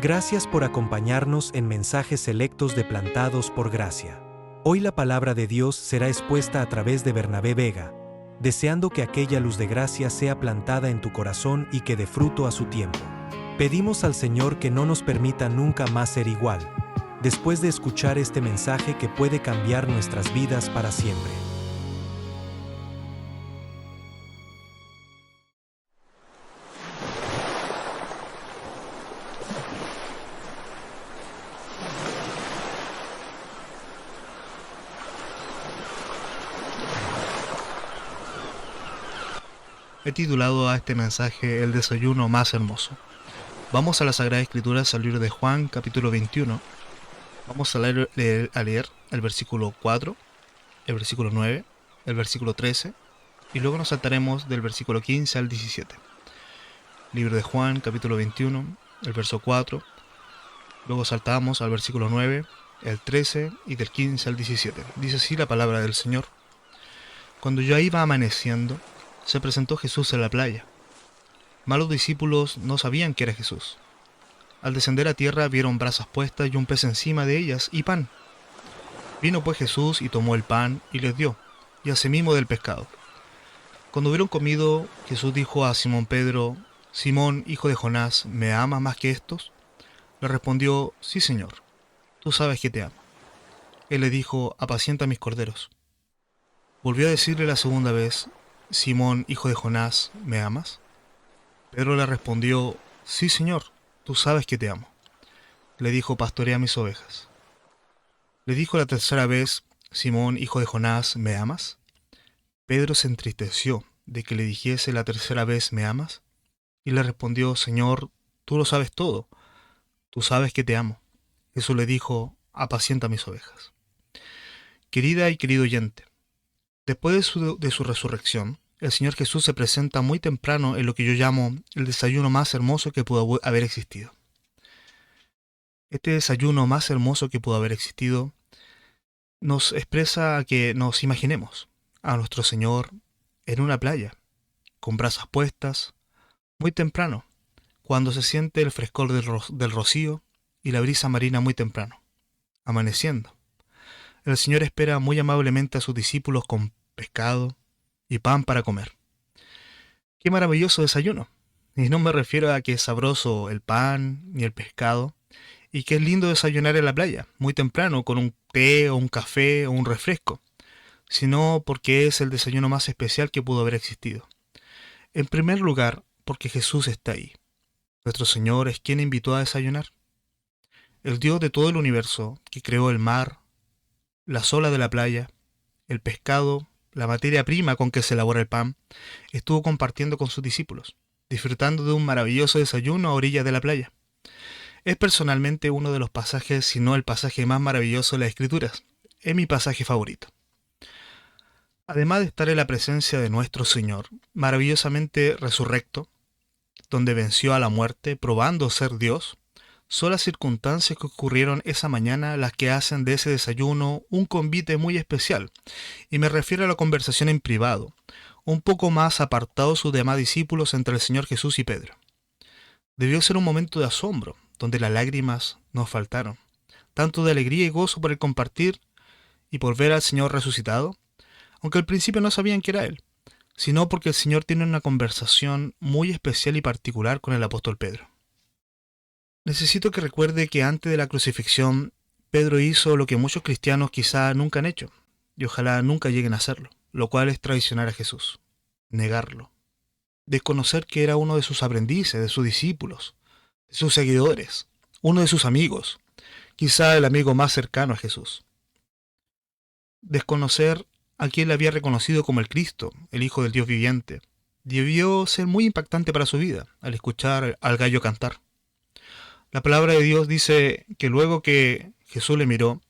Gracias por acompañarnos en mensajes selectos de Plantados por Gracia. Hoy la palabra de Dios será expuesta a través de Bernabé Vega, deseando que aquella luz de gracia sea plantada en tu corazón y que dé fruto a su tiempo. Pedimos al Señor que no nos permita nunca más ser igual, después de escuchar este mensaje que puede cambiar nuestras vidas para siempre. He titulado a este mensaje El desayuno más hermoso. Vamos a las Sagradas Escrituras, al libro de Juan, capítulo 21. Vamos a leer el versículo 4, el versículo 9, el versículo 13, y luego nos saltaremos del versículo 15 al 17. Libro de Juan, capítulo 21, el verso 4, luego saltamos al versículo 9, el 13 y del 15 al 17. Dice así la palabra del Señor. Cuando ya iba amaneciendo, se presentó Jesús en la playa. Mas los discípulos no sabían que era Jesús. Al descender a tierra vieron brasas puestas y un pez encima de ellas y pan. Vino pues Jesús y tomó el pan y les dio, y asimismo del pescado. Cuando hubieron comido, Jesús dijo a Simón Pedro: Simón, hijo de Jonás, ¿me amas más que estos? Le respondió: Sí, Señor, tú sabes que te amo. Él le dijo: Apacienta mis corderos. Volvió a decirle la segunda vez: Simón, hijo de Jonás, ¿me amas? Pedro le respondió: Sí, Señor, tú sabes que te amo. Le dijo: Pastorea mis ovejas. Le dijo la tercera vez: Simón, hijo de Jonás, ¿me amas? Pedro se entristeció de que le dijese la tercera vez: ¿me amas? Y le respondió: Señor, tú lo sabes todo, tú sabes que te amo. Jesús le dijo: Apacienta mis ovejas. Querida y querido oyente, después de su resurrección, el Señor Jesús se presenta muy temprano en lo que yo llamo el desayuno más hermoso que pudo haber existido. Este desayuno más hermoso que pudo haber existido nos expresa que nos imaginemos a nuestro Señor en una playa, con brasas puestas, muy temprano, cuando se siente el frescor del rocío y la brisa marina muy temprano, amaneciendo. El Señor espera muy amablemente a sus discípulos con pescado y pan para comer. ¡Qué maravilloso desayuno! Y no me refiero a que es sabroso el pan ni el pescado, y que es lindo desayunar en la playa, muy temprano, con un té o un café o un refresco, sino porque es el desayuno más especial que pudo haber existido. En primer lugar, porque Jesús está ahí. Nuestro Señor es quien invitó a desayunar. El Dios de todo el universo, que creó el mar, las olas de la playa, el pescado, la materia prima con que se elabora el pan, estuvo compartiendo con sus discípulos, disfrutando de un maravilloso desayuno a orillas de la playa. Es personalmente uno de los pasajes, si no el pasaje más maravilloso de las Escrituras. Es mi pasaje favorito. Además de estar en la presencia de nuestro Señor, maravillosamente resurrecto, donde venció a la muerte, probando ser Dios, son las circunstancias que ocurrieron esa mañana las que hacen de ese desayuno un convite muy especial, y me refiero a la conversación en privado, un poco más apartado de sus demás discípulos entre el Señor Jesús y Pedro. Debió ser un momento de asombro, donde las lágrimas nos faltaron, tanto de alegría y gozo por el compartir y por ver al Señor resucitado, aunque al principio no sabían que era Él, sino porque el Señor tiene una conversación muy especial y particular con el apóstol Pedro. Necesito que recuerde que antes de la crucifixión, Pedro hizo lo que muchos cristianos quizá nunca han hecho, y ojalá nunca lleguen a hacerlo, lo cual es traicionar a Jesús, negarlo, desconocer que era uno de sus aprendices, de sus discípulos, de sus seguidores, uno de sus amigos, quizá el amigo más cercano a Jesús. Desconocer a quien le había reconocido como el Cristo, el Hijo del Dios viviente, debió ser muy impactante para su vida al escuchar al gallo cantar. La palabra de Dios dice que luego que Jesús le miró,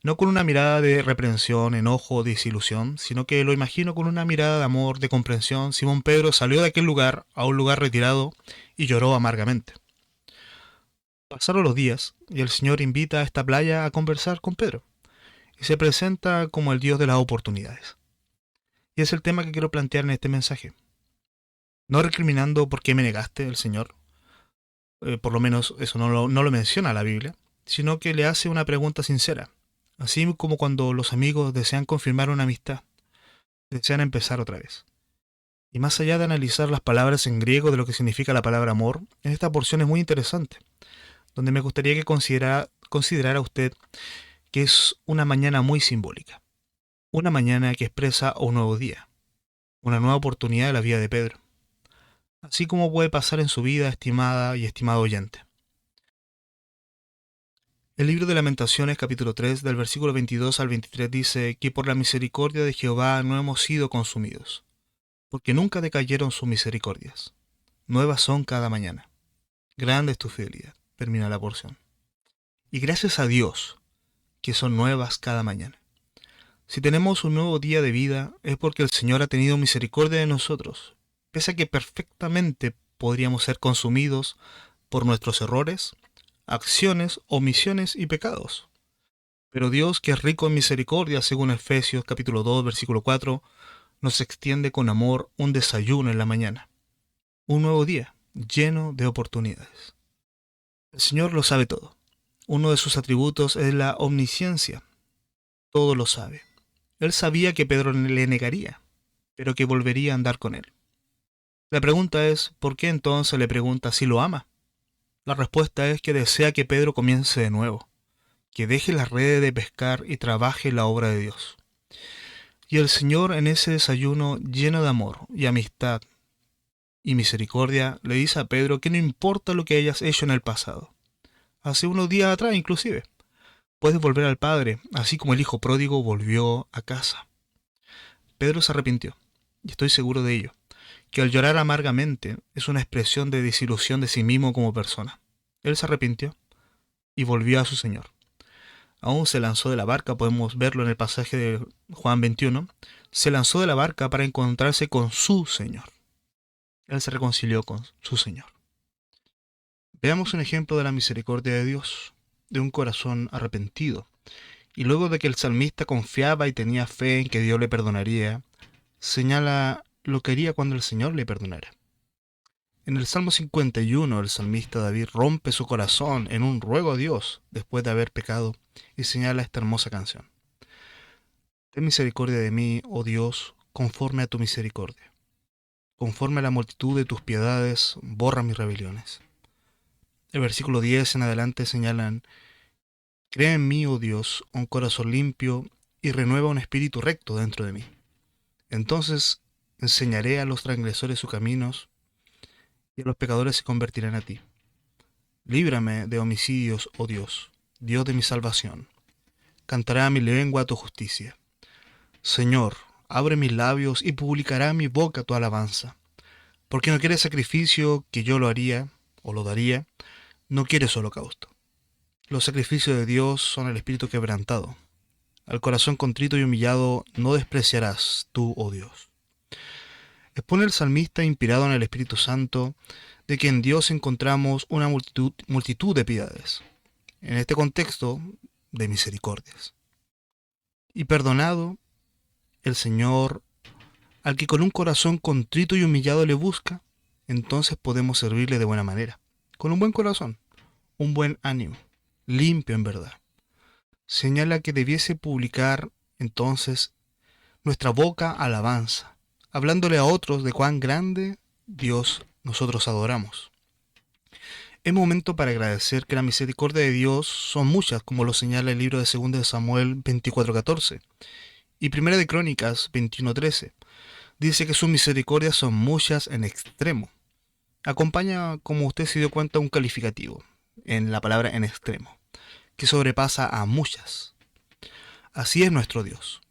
no con una mirada de reprensión, enojo o desilusión, sino que lo imagino con una mirada de amor, de comprensión, Simón Pedro salió de aquel lugar a un lugar retirado y lloró amargamente. Pasaron los días y el Señor invita a esta playa a conversar con Pedro y se presenta como el Dios de las oportunidades. Y es el tema que quiero plantear en este mensaje. No recriminando por qué me negaste, el Señor, por lo menos eso no lo menciona la Biblia, sino que le hace una pregunta sincera. Así como cuando los amigos desean confirmar una amistad, desean empezar otra vez. Y más allá de analizar las palabras en griego de lo que significa la palabra amor, en esta porción es muy interesante, donde me gustaría que considerara usted que es una mañana muy simbólica. Una mañana que expresa un nuevo día, una nueva oportunidad de la vida de Pedro. Así como puede pasar en su vida, estimada y estimado oyente. El libro de Lamentaciones, capítulo 3, del versículo 22 al 23 dice que por la misericordia de Jehová no hemos sido consumidos, porque nunca decayeron sus misericordias. Nuevas son cada mañana. Grande es tu fidelidad. Termina la porción. Y gracias a Dios, que son nuevas cada mañana. Si tenemos un nuevo día de vida, es porque el Señor ha tenido misericordia de nosotros, pese a que perfectamente podríamos ser consumidos por nuestros errores, acciones, omisiones y pecados. Pero Dios, que es rico en misericordia, según Efesios capítulo 2, versículo 4, nos extiende con amor un desayuno en la mañana. Un nuevo día, lleno de oportunidades. El Señor lo sabe todo. Uno de sus atributos es la omnisciencia. Todo lo sabe. Él sabía que Pedro le negaría, pero que volvería a andar con él. La pregunta es, ¿por qué entonces le pregunta si lo ama? La respuesta es que desea que Pedro comience de nuevo, que deje las redes de pescar y trabaje en la obra de Dios. Y el Señor en ese desayuno lleno de amor y amistad y misericordia le dice a Pedro que no importa lo que hayas hecho en el pasado, hace unos días atrás inclusive, puedes volver al Padre, así como el hijo pródigo volvió a casa. Pedro se arrepintió, y estoy seguro de ello, que al llorar amargamente es una expresión de desilusión de sí mismo como persona. Él se arrepintió y volvió a su Señor. Aún se lanzó de la barca, podemos verlo en el pasaje de Juan 21, se lanzó de la barca para encontrarse con su Señor. Él se reconcilió con su Señor. Veamos un ejemplo de la misericordia de Dios, de un corazón arrepentido. Y luego de que el salmista confiaba y tenía fe en que Dios le perdonaría, señala lo que haría cuando el Señor le perdonara. En el Salmo 51, el salmista David rompe su corazón en un ruego a Dios después de haber pecado y señala esta hermosa canción. Ten misericordia de mí, oh Dios, conforme a tu misericordia. Conforme a la multitud de tus piedades, borra mis rebeliones. El versículo 10 en adelante señalan, crea en mí, oh Dios, un corazón limpio y renueva un espíritu recto dentro de mí. Entonces enseñaré a los transgresores sus caminos y a los pecadores se convertirán a ti. Líbrame de homicidios, oh Dios, Dios de mi salvación. Cantará mi lengua tu justicia. Señor, abre mis labios y publicará mi boca tu alabanza. Porque no quieres sacrificio, que yo lo haría, o lo daría, no quieres holocausto. Los sacrificios de Dios son el espíritu quebrantado. Al corazón contrito y humillado no despreciarás tú, oh Dios. Expone el salmista, inspirado en el Espíritu Santo, de que en Dios encontramos una multitud de piedades, en este contexto de misericordias. Y perdonado, el Señor, al que con un corazón contrito y humillado le busca, entonces podemos servirle de buena manera, con un buen corazón, un buen ánimo, limpio en verdad. Señala que debiese publicar entonces nuestra boca alabanza, hablándole a otros de cuán grande Dios nosotros adoramos. Es momento para agradecer que la misericordia de Dios son muchas, como lo señala el libro de 2 de Samuel 24:14 y 1 de Crónicas 21:13. Dice que sus misericordias son muchas en extremo. Acompaña, como usted se dio cuenta, un calificativo en la palabra en extremo, que sobrepasa a muchas. Así es nuestro Dios.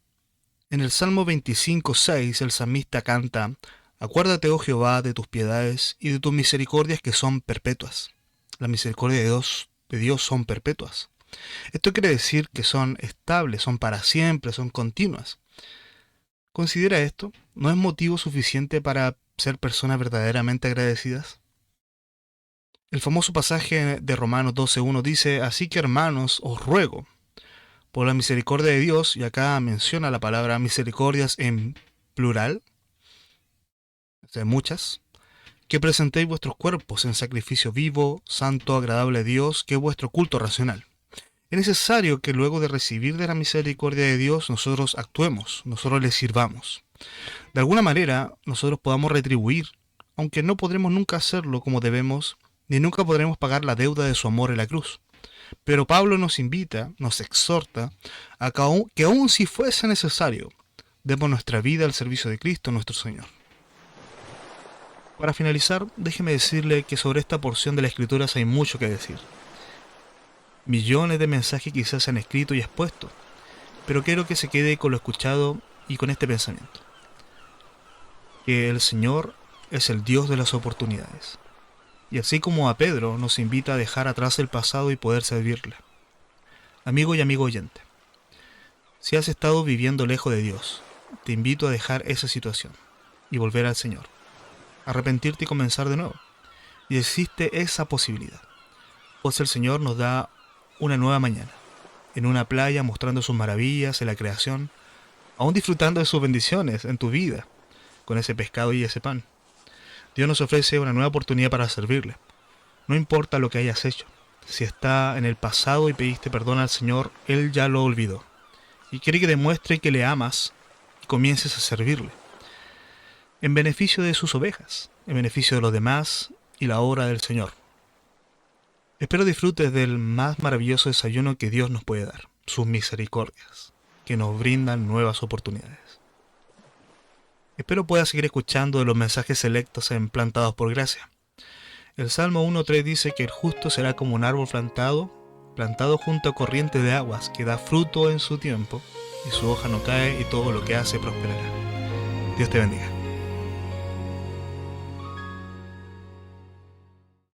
En el Salmo 25:6 el salmista canta, acuérdate, oh Jehová, de tus piedades y de tus misericordias que son perpetuas. La misericordia de Dios son perpetuas. Esto quiere decir que son estables, son para siempre, son continuas. Considera esto, ¿no es motivo suficiente para ser personas verdaderamente agradecidas? El famoso pasaje de Romanos 12:1 dice, así que hermanos, os ruego, por la misericordia de Dios, y acá menciona la palabra misericordias en plural, o sea, muchas, que presentéis vuestros cuerpos en sacrificio vivo, santo, agradable a Dios, que es vuestro culto racional. Es necesario que luego de recibir de la misericordia de Dios, nosotros actuemos, nosotros le sirvamos. De alguna manera, nosotros podamos retribuir, aunque no podremos nunca hacerlo como debemos, ni nunca podremos pagar la deuda de su amor en la cruz. Pero Pablo nos invita, nos exhorta, a que aun si fuese necesario, demos nuestra vida al servicio de Cristo nuestro Señor. Para finalizar, déjeme decirle que sobre esta porción de las Escrituras hay mucho que decir. Millones de mensajes quizás se han escrito y expuesto, pero quiero que se quede con lo escuchado y con este pensamiento. Que el Señor es el Dios de las oportunidades. Y así como a Pedro nos invita a dejar atrás el pasado y poder servirle. Amigo y amigo oyente, si has estado viviendo lejos de Dios, te invito a dejar esa situación y volver al Señor. Arrepentirte y comenzar de nuevo. Y existe esa posibilidad, pues el Señor nos da una nueva mañana, en una playa mostrando sus maravillas en la creación, aún disfrutando de sus bendiciones en tu vida, con ese pescado y ese pan. Dios nos ofrece una nueva oportunidad para servirle. No importa lo que hayas hecho, si está en el pasado y pediste perdón al Señor, Él ya lo olvidó. Y quiere que demuestre que le amas y comiences a servirle, en beneficio de sus ovejas, en beneficio de los demás y la obra del Señor. Espero disfrutes del más maravilloso desayuno que Dios nos puede dar, sus misericordias, que nos brindan nuevas oportunidades. Espero puedas seguir escuchando de los mensajes selectos en Plantados por Gracia. El Salmo 1.3 dice que el justo será como un árbol plantado junto a corrientes de aguas, que da fruto en su tiempo, y su hoja no cae, y todo lo que hace prosperará. Dios te bendiga.